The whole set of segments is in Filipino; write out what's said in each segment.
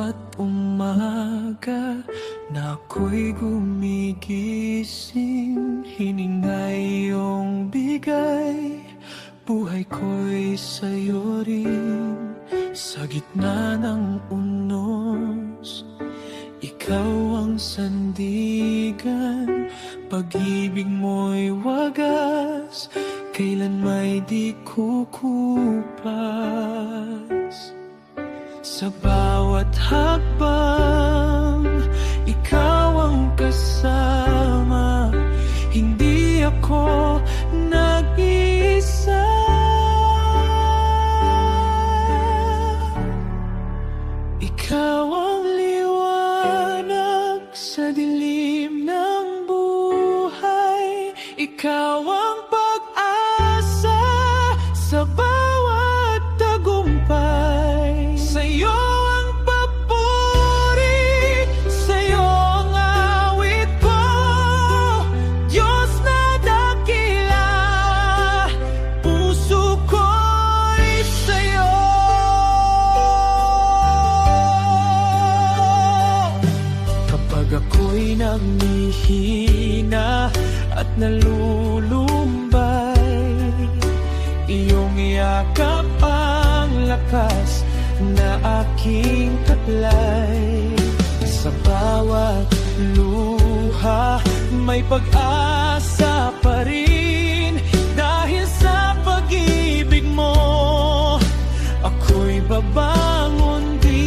bawat umaga na ako'y gumigising, hiningay iyong bigay. Buhay ko'y sa'yo rin, sa gitna ng unos. Ikaw ang sandigan, pag-ibig mo'y wagas, kailan may di kukupas. Sa bawat hakbang, ikaw ang kasama, hindi ako nag-iisa. Ikaw ang liwanag sa dilim ng buhay, ikaw ang pag-asa sa bawat tagumpay. Sa'yo ang papuri, sa'yo ang awit ko, Diyos na dakila, puso ko'y sa'yo. Kapag ako'y naghihina at nalulumbay, iyong yakap ang lakas na aking taglay. Sa bawat luha may pag-asa pa rin, dahil sa pag-ibig mo ako'y babangon din.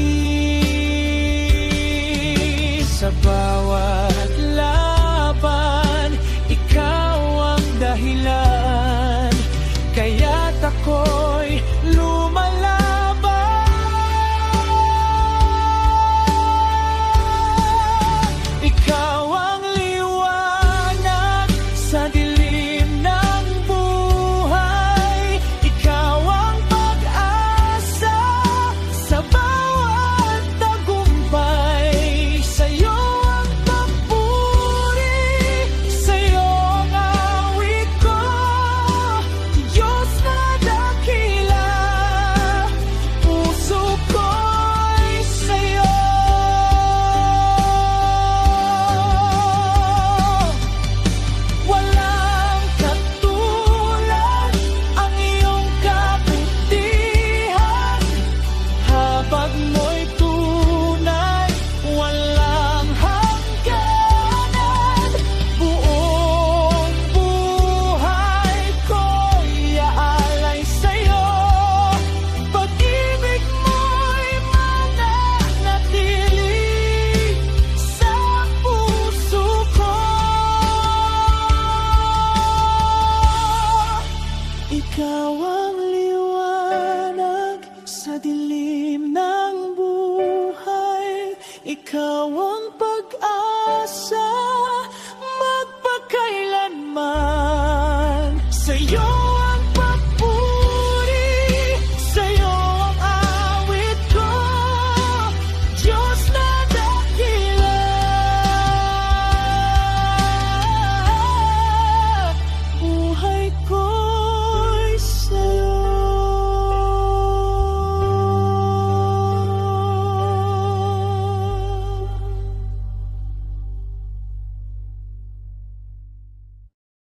Sa bawat laban, ikaw ang dahilan, kaya't ako'y lumalaban. Ikaw ang liwanag sa dilim ng buhay, ikaw ang pag-asa sa bawat tagumpay. Sa'yo ang papuri, sa'yo ang awit ko, Diyos na dakila, puso ko'y sa'yo. Walang katulad ang iyong kabutihan, habag mo'y tunay, walang hangganan. Buong buhay ko'y aalay sa'yo, pag-ibig mo'y mananatili sa puso ko. Ikaw ang liwanag sa dilim ng buhay, ikaw ang pag-asa